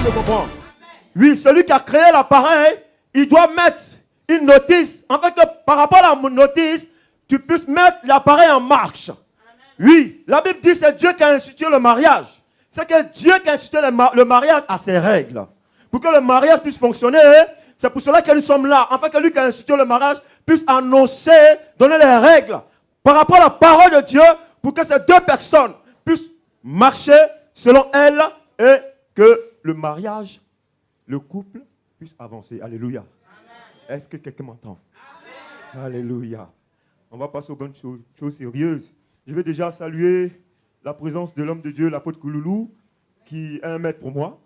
tu comprends? Oui, celui qui a créé l'appareil, il doit mettre une notice, afin que par rapport à la notice, tu puisses mettre l'appareil en marche. Oui, la Bible dit que c'est Dieu qui a institué le mariage. C'est que Dieu qui a institué le mariage à ses règles. Pour que le mariage puisse fonctionner, c'est pour cela que nous sommes là. Afin que lui qui a institué le mariage puisse annoncer, donner les règles par rapport à la parole de Dieu, pour que ces deux personnes puissent marcher selon elle et que le mariage, le couple puisse avancer. Alléluia. Est-ce que quelqu'un m'entend? Alléluia. On va passer aux bonnes choses sérieuses. Je vais déjà saluer la présence de l'homme de Dieu, l'apôtre Kouloulou, qui est un maître pour moi.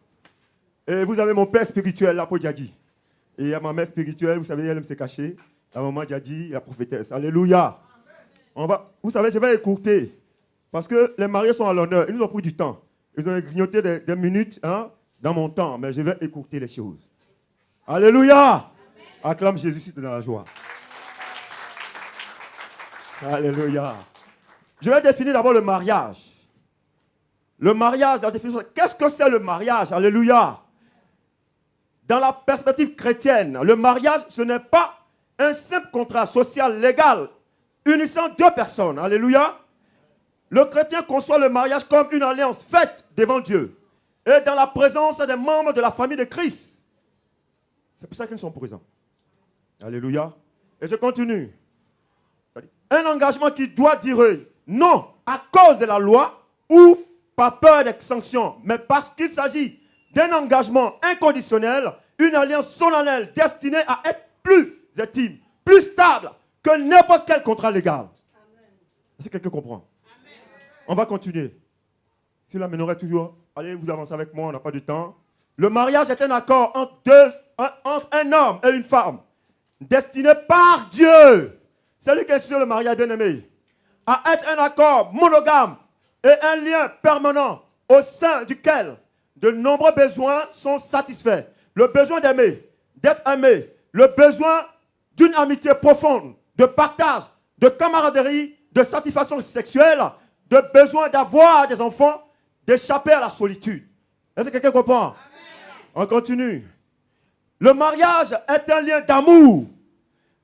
Et vous avez mon père spirituel, l'apôtre Djadji. Et il y a ma mère spirituelle, vous savez, elle aime se cacher. La maman Djadji, la prophétesse. Alléluia. Vous savez, je vais écouter. Parce que les mariés sont à l'honneur. Ils nous ont pris du temps. Ils ont grignoté des minutes dans mon temps. Mais je vais écouter les choses. Alléluia. Amen. Acclame Jésus si tu es dans la joie. Alléluia. Je vais définir d'abord le mariage. Le mariage, la définition. Qu'est-ce que c'est le mariage? Alléluia. Dans la perspective chrétienne, le mariage, ce n'est pas un simple contrat social légal unissant deux personnes. Alléluia. Le chrétien conçoit le mariage comme une alliance faite devant Dieu et dans la présence des membres de la famille de Christ. C'est pour ça qu'ils sont présents. Alléluia. Et je continue. Un engagement qui doit dire non à cause de la loi ou par peur des sanctions, mais parce qu'il s'agit d'un engagement inconditionnel, une alliance solennelle destinée à être plus intime, plus stable que n'importe quel contrat légal. Est-ce que quelqu'un comprend? Amen. On va continuer. Si la mènerait toujours, allez, vous avancez avec moi, on n'a pas de temps. Le mariage est un accord entre un homme et une femme, destiné par Dieu. C'est lui qui est sur le mariage bien-aimé, à être un accord monogame et un lien permanent au sein duquel de nombreux besoins sont satisfaits. Le besoin d'aimer, d'être aimé, le besoin d'une amitié profonde, de partage, de camaraderie, de satisfaction sexuelle, de besoin d'avoir des enfants, d'échapper à la solitude. Est-ce que quelqu'un comprend? Amen. On continue. Le mariage est un lien d'amour,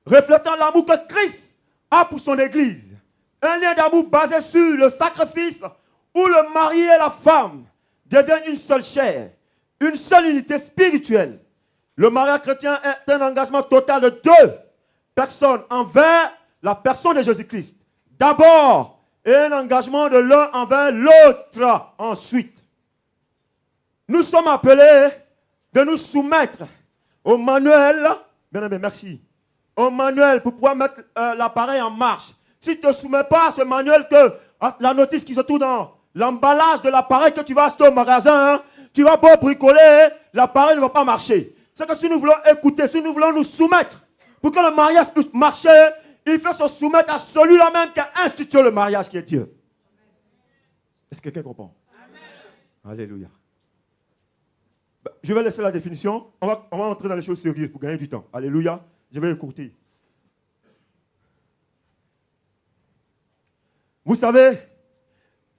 reflétant l'amour que Christ a pour son Église. Un lien d'amour basé sur le sacrifice où le mari et la femme deviennent une seule chair, une seule unité spirituelle. Le mariage chrétien est un engagement total de deux personnes envers la personne de Jésus-Christ. D'abord, et un engagement de l'un envers l'autre ensuite. Nous sommes appelés de nous soumettre au manuel, bien aimé, merci, au manuel pour pouvoir mettre l'appareil en marche. Si tu ne te soumets pas à ce manuel, la notice qui se trouve dans l'emballage de l'appareil que tu vas acheter au magasin, tu vas pas bricoler, l'appareil ne va pas marcher. C'est que si nous voulons écouter, si nous voulons nous soumettre, pour que le mariage puisse marcher, il faut se soumettre à celui-là même qui a institué le mariage, qui est Dieu. Est-ce que quelqu'un comprend? Amen. Alléluia. Je vais laisser la définition. On va entrer dans les choses sérieuses pour gagner du temps. Alléluia. Je vais écouter. Vous savez,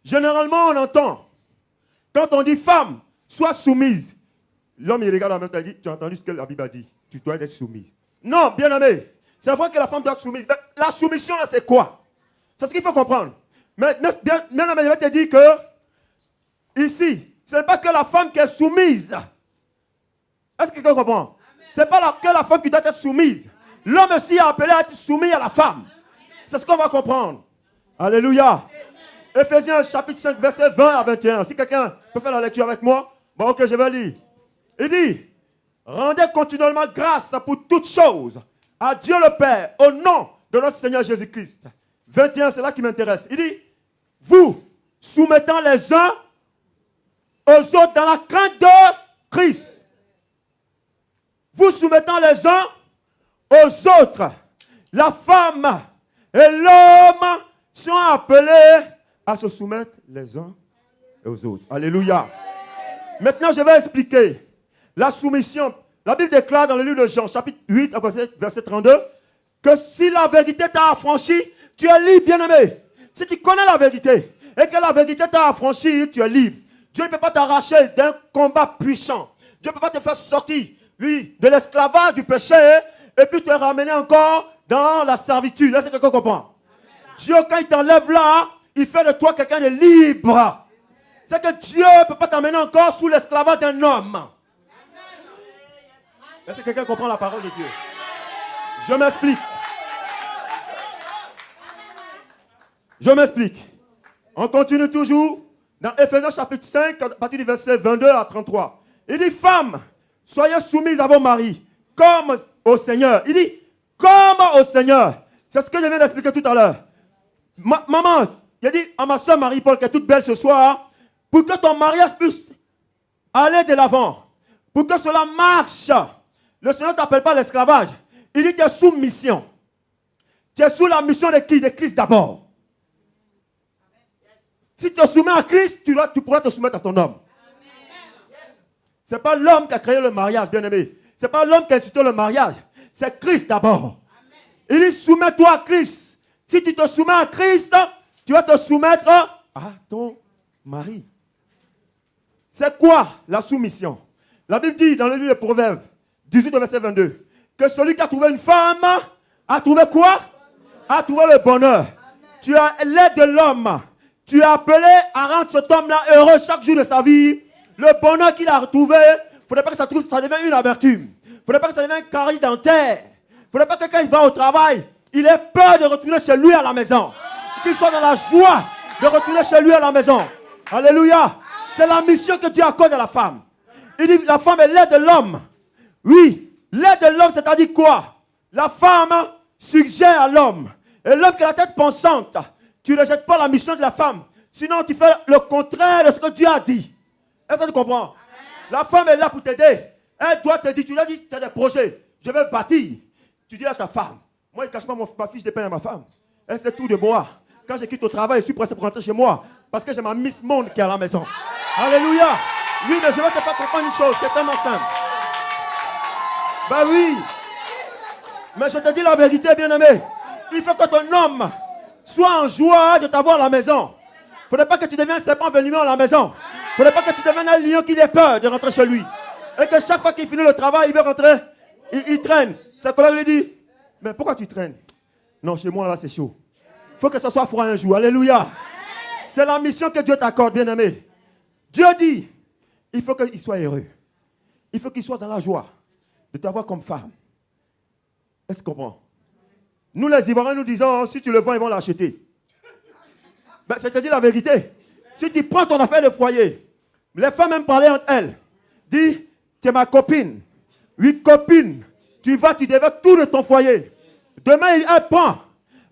généralement on entend, quand on dit femme, sois soumise. L'homme il regarde en même temps et dit, tu as entendu ce que la Bible a dit? Tu dois être soumise. Non, bien aimé. C'est vrai que la femme doit être soumise. Mais la soumission, là, c'est quoi? C'est ce qu'il faut comprendre. Mais bien aimé, je vais te dire que, ici, ce n'est pas que la femme qui est soumise. Est-ce que quelqu'un comprend? Ce n'est pas que la femme qui doit être soumise. L'homme aussi est appelé à être soumis à la femme. C'est ce qu'on va comprendre. Alléluia. Éphésiens chapitre 5, verset 20 à 21. Si quelqu'un peut faire la lecture avec moi, bon, ok, je vais lire. Il dit, rendez continuellement grâce pour toutes choses à Dieu le Père, au nom de notre Seigneur Jésus-Christ. 21, c'est là qui m'intéresse. Il dit, vous soumettant les uns aux autres dans la crainte de Christ. Vous soumettant les uns aux autres. La femme et l'homme sont appelés à se soumettre les uns aux autres. Alléluia. Maintenant, je vais expliquer la soumission. La Bible déclare dans le livre de Jean, chapitre 8, verset 32, que si la vérité t'a affranchi, tu es libre, bien-aimé. Si tu connais la vérité et que la vérité t'a affranchi, tu es libre. Dieu ne peut pas t'arracher d'un combat puissant. Dieu ne peut pas te faire sortir, oui, de l'esclavage du péché et puis te ramener encore dans la servitude. Est-ce que quelqu'un comprend? Dieu, quand il t'enlève là, il fait de toi quelqu'un de libre. C'est que Dieu ne peut pas t'amener encore sous l'esclavage d'un homme. Est-ce que quelqu'un comprend la parole de Dieu? Je m'explique. Je m'explique. On continue toujours dans Ephésiens chapitre 5, à partir du verset 22 à 33. Il dit, femmes, soyez soumises à vos maris, comme au Seigneur. Il dit, comme au Seigneur. C'est ce que je viens d'expliquer tout à l'heure. Maman, il a dit à ma soeur Marie-Paul, qui est toute belle ce soir, pour que ton mariage puisse aller de l'avant, pour que cela marche, le Seigneur ne t'appelle pas l'esclavage. Il dit que tu es sous mission. Tu es sous la mission de qui? De Christ d'abord. Si tu te soumets à Christ, tu pourras te soumettre à ton homme. Ce n'est pas l'homme qui a créé le mariage, bien-aimé. Ce n'est pas l'homme qui a institué le mariage. C'est Christ d'abord. Il dit, soumets-toi à Christ. Si tu te soumets à Christ, tu vas te soumettre à ton mari. C'est quoi la soumission? La Bible dit dans le livre des Proverbes, 18 verset 22, que celui qui a trouvé une femme a trouvé quoi? A trouvé le bonheur. Tu as l'aide de l'homme. Tu es appelé à rendre cet homme-là heureux chaque jour de sa vie. Le bonheur qu'il a retrouvé, il ne faudrait pas que ça devienne une amertume. Il ne faudrait pas que ça devienne un carie dentaire. Il ne faudrait pas que quand il va au travail, il ait peur de retourner chez lui à la maison. Qu'il soit dans la joie de retourner chez lui à la maison. Alléluia. C'est la mission que Dieu accorde à la femme. Il dit la femme est l'aide de l'homme. Oui, l'aide de l'homme, c'est-à-dire quoi? La femme suggère à l'homme. Et l'homme qui a la tête pensante, tu ne rejettes pas la mission de la femme. Sinon, tu fais le contraire de ce que Dieu a dit. Est-ce que tu comprends? Amen. La femme est là pour t'aider. Elle doit te dire, tu lui as dit, tu as des projets. Je vais bâtir. Tu dis à ta femme, moi, je ne cache pas ma fiche de pain à ma femme. Elle sait tout de moi. Quand je quitte au travail, je suis pressé pour rentrer chez moi. Parce que j'ai ma Miss Monde qui est à la maison. Amen. Alléluia. Oui, mais je vais te faire comprendre une chose qui est tellement simple. Ben oui. Mais je te dis la vérité, bien-aimé. Il faut que ton homme soit en joie de t'avoir à la maison. Il ne faudrait pas que tu deviennes un serpent venimeux à la maison. Il ne faudrait pas que tu deviennes un lion qui ait peur de rentrer chez lui. Et que chaque fois qu'il finit le travail, il veut rentrer, il traîne. Sa collègue lui dit, mais pourquoi tu traînes? Non, chez moi là c'est chaud. Il faut que ce soit froid un jour. Alléluia. C'est la mission que Dieu t'accorde, bien-aimé. Dieu dit, il faut qu'il soit heureux. Il faut qu'il soit dans la joie de t'avoir comme femme. Est-ce que tu comprends? Nous les Ivoiriens nous disons, si tu le vends, ils vont l'acheter. Ben, c'est-à-dire la vérité. Si tu prends ton affaire de foyer, les femmes même parler entre elles. Dis, tu es ma copine. Oui, copine. Tu vas, tu déverses tout de ton foyer. Demain, elle prend.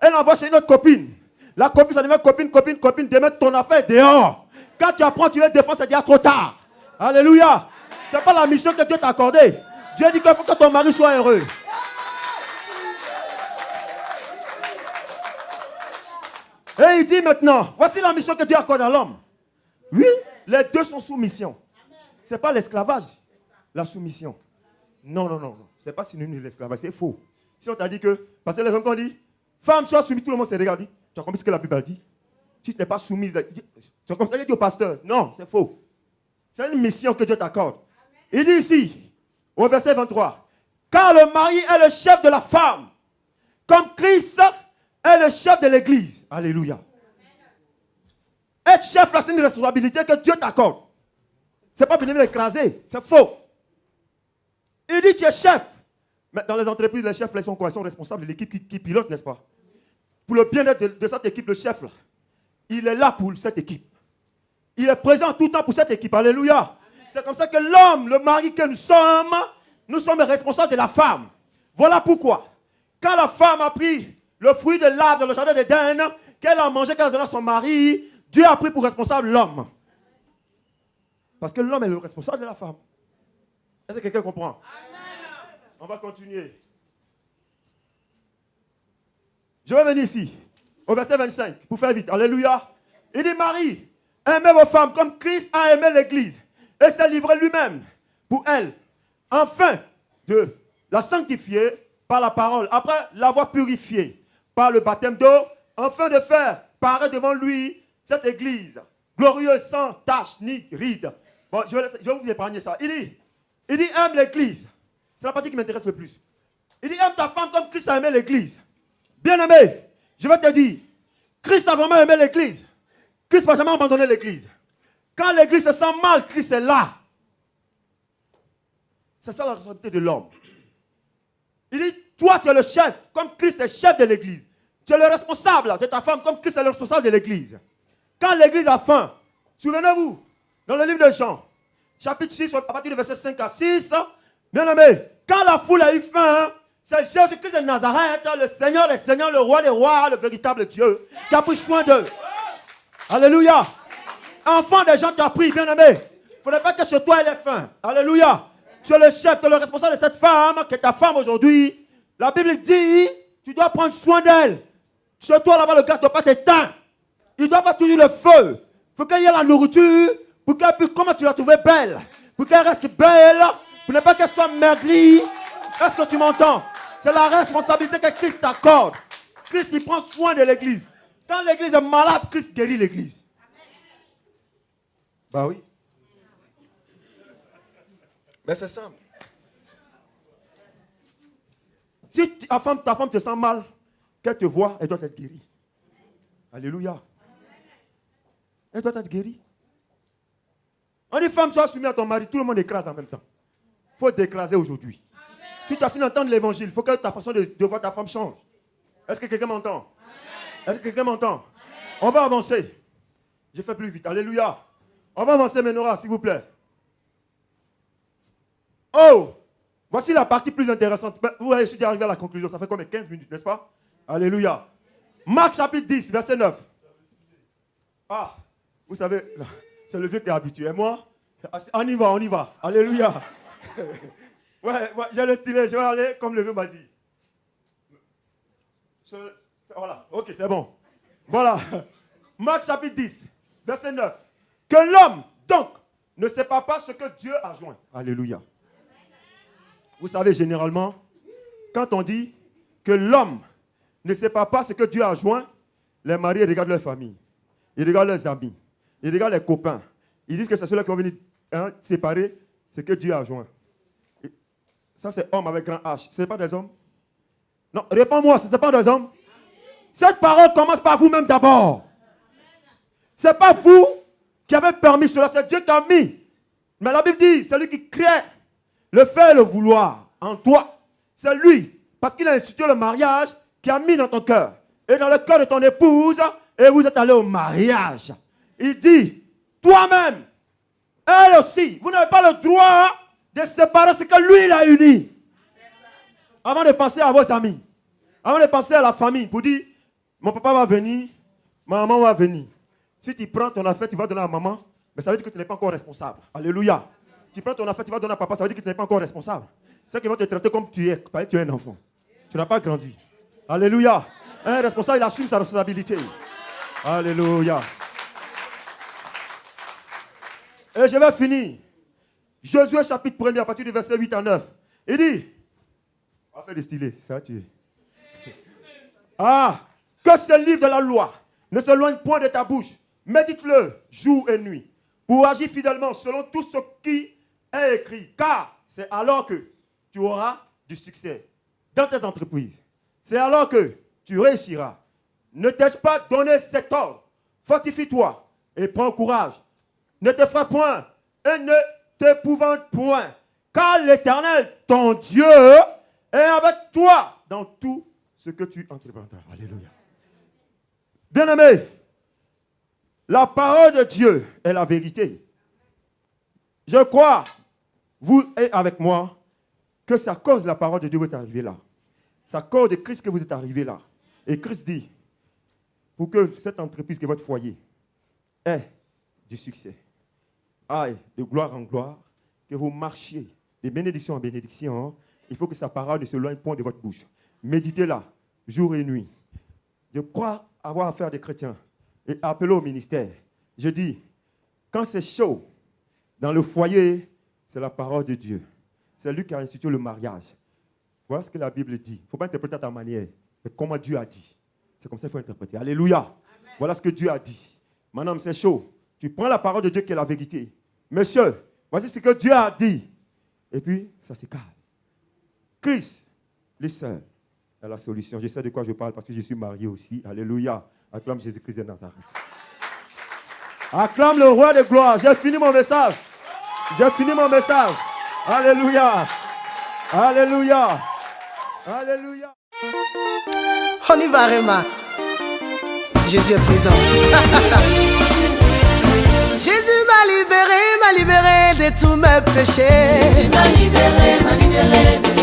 Elle envoie chez une autre copine. La copine, ça devient copine, copine, copine. Demain, ton affaire est dehors. Quand tu apprends, tu les défends, c'est déjà trop tard. Alléluia. Ce n'est pas la mission que Dieu t'a accordée. Dieu dit qu'il faut que ton mari soit heureux. Et il dit maintenant, voici la mission que Dieu accorde à l'homme. Oui, les deux sont sous mission. Ce n'est pas l'esclavage, la soumission. Non, non, non. Ce n'est pas synonyme de l'esclavage, c'est faux. Si on t'a dit que, parce que les hommes qui ont dit, femme soit soumise, tout le monde s'est regardé. Tu as compris ce que la Bible a dit? Si tu n'es pas soumise, tu as comme ça dit au pasteur. Non, c'est faux. C'est une mission que Dieu t'accorde. Il dit ici, au verset 23, car le mari est le chef de la femme, comme Christ est le chef de l'église. Alléluia. Être chef, là, c'est une responsabilité que Dieu t'accorde. Ce n'est pas venir l'écraser. C'est faux. Il dit tu es chef. Mais dans les entreprises, les chefs, ils sont quoi? Ils sont responsables de l'équipe qui pilote, n'est-ce pas? Pour le bien-être de cette équipe, le chef, là, il est là pour cette équipe. Il est présent tout le temps pour cette équipe. Alléluia. C'est comme ça que l'homme, le mari que nous sommes responsables de la femme. Voilà pourquoi. Quand la femme a pris le fruit de l'arbre dans le jardin d'Éden, qu'elle a mangé, qu'elle a donné à son mari, Dieu a pris pour responsable l'homme. Parce que l'homme est le responsable de la femme. Est-ce que quelqu'un comprend? Amen. On va continuer. Je vais venir ici, au verset 25, pour faire vite. Alléluia. Il dit, Marie, aimez vos femmes comme Christ a aimé l'Église et s'est livré lui-même pour elle, afin de la sanctifier par la parole, après l'avoir purifiée par le baptême d'eau, afin de faire paraître devant lui cette Église glorieuse, sans tache ni ride. Bon, je vais vous épargner ça. Il dit, Il dit aime l'église. C'est la partie qui m'intéresse le plus. Il dit aime ta femme comme Christ a aimé l'église. Bien-aimé, je vais te dire, Christ a vraiment aimé l'église. Christ ne va jamais abandonner l'église. Quand l'église se sent mal, Christ est là. C'est ça la responsabilité de l'homme. Il dit, toi tu es le chef, comme Christ est chef de l'église. Tu es le responsable de ta femme, comme Christ est le responsable de l'église. Quand l'église a faim, souvenez-vous, dans le livre de Jean, chapitre 6, à partir du verset 5 à 6, bien aimé, quand la foule a eu faim, c'est Jésus-Christ de Nazareth, le Seigneur des Seigneurs, le Roi des Rois, le véritable Dieu, qui a pris soin d'eux. Alléluia. Enfant des gens qui a pris, bien aimé, il ne faudrait pas que sur toi elle ait faim. Alléluia. Tu es le chef, tu es le responsable de cette femme, qui est ta femme aujourd'hui. La Bible dit, tu dois prendre soin d'elle. Sur toi là-bas, le gaz ne doit pas t'éteindre. Il doit pas toujours le feu. Il faut qu'il y ait la nourriture pour qu'elle puisse, comment tu l'as trouvée belle, pour qu'elle reste belle, pour ne pas qu'elle soit maigrie. Est-ce que tu m'entends? C'est la responsabilité que Christ t'accorde. Christ, il prend soin de l'église. Quand l'église est malade, Christ guérit l'église. Bah oui. Mais c'est simple. Si ta femme te sent mal, qu'elle te voit, elle doit être guérie. Alléluia. Elle doit être guérie. On dit femme, sois soumise à ton mari, tout le monde écrase en même temps. Il faut t'écraser aujourd'hui. Si tu as fini d'entendre l'évangile, il faut que ta façon de voir ta femme change. Est-ce que quelqu'un m'entend? Est-ce que quelqu'un m'entend? On va avancer. Je fais plus vite. Alléluia. On va avancer, Ménora, s'il vous plaît. Oh! Voici la partie plus intéressante. Vous avez déjà arrivé à la conclusion. Ça fait combien? 15 minutes, n'est-ce pas? Alléluia. Marc chapitre 10, verset 9. Ah, vous savez, c'est le vieux qui est habitué. Moi, on y va, on y va. Alléluia. Ouais, j'ai le stylet, je vais aller comme le vieux m'a dit. Voilà, ok, c'est bon. Voilà. Marc chapitre 10, verset 9. Que l'homme, donc, ne sépare pas ce que Dieu a joint. Alléluia. Vous savez, généralement, quand on dit que l'homme ne sépare pas ce que Dieu a joint, les maris regardent leur famille, ils regardent leurs amis, ils regardent les copains. Ils disent que c'est ceux-là qui vont venir séparer ce que Dieu a joint. Et ça, c'est homme avec grand H. Ce n'est pas des hommes? Non, réponds-moi, ce n'est pas des hommes? Cette parole commence par vous-même d'abord. Ce n'est pas vous qui avez permis cela, c'est Dieu qui a mis. Mais la Bible dit, c'est lui qui crée le faire et le vouloir en toi. C'est lui, parce qu'il a institué le mariage, qui a mis dans ton cœur et dans le cœur de ton épouse, et vous êtes allés au mariage. Il dit, toi-même, elle aussi, vous n'avez pas le droit de séparer ce que lui, il a uni. Avant de penser à vos amis, avant de penser à la famille, pour dire, mon papa va venir, ma maman va venir. Si tu prends ton affaire, tu vas donner à maman, mais ça veut dire que tu n'es pas encore responsable. Alléluia. Tu prends ton affaire, tu vas donner à papa, ça veut dire que tu n'es pas encore responsable. C'est qu'ils vont te traiter comme tu es, parce que tu es un enfant. Tu n'as pas grandi. Alléluia. Un responsable, il assume sa responsabilité. Alléluia. Et je vais finir. Josué chapitre 1er, à partir du verset 8 à 9. Il dit, on va faire des stylés, ça tu es. Ah, que ce livre de la loi ne s'éloigne point de ta bouche. Médite-le jour et nuit, pour agir fidèlement selon tout ce qui est écrit. Car c'est alors que tu auras du succès dans tes entreprises. C'est alors que tu réussiras. Ne t'ai-je pas donné cet ordre? Fortifie-toi et prends courage. Ne te frappe point et ne t'épouvante point. Car l'Éternel, ton Dieu, est avec toi dans tout ce que tu entreprendras. Alléluia. Bien-aimé, la parole de Dieu est la vérité. Je crois, vous êtes avec moi, que c'est à cause de la parole de Dieu que vous êtes arrivé là. C'est à cause de Christ que vous êtes arrivé là. Et Christ dit, pour que cette entreprise, que votre foyer, ait du succès, aille de gloire en gloire, que vous marchiez de bénédiction en bénédiction, il faut que sa parole ne se loigne point de votre bouche. Méditez-la, jour et nuit. Je crois avoir affaire des chrétiens et appelés au ministère. Je dis, quand c'est chaud, dans le foyer, c'est la parole de Dieu. C'est lui qui a institué le mariage. Voilà ce que la Bible dit. Il ne faut pas interpréter à ta manière, mais comment Dieu a dit. C'est comme ça qu'il faut interpréter. Alléluia. Amen. Voilà ce que Dieu a dit. Madame, c'est chaud. Tu prends la parole de Dieu qui est la vérité. Monsieur, voici ce que Dieu a dit. Et puis, ça se calme. Christ, les sœurs, est la solution. Je sais de quoi je parle parce que je suis marié aussi. Alléluia. Acclame Jésus-Christ de Nazareth. Acclame le roi de gloire. J'ai fini mon message. J'ai fini mon message. Alléluia. Alléluia. Alléluia. On y va, Réma. Jésus est présent. Jésus m'a libéré de tous mes péchés. Jésus m'a libéré de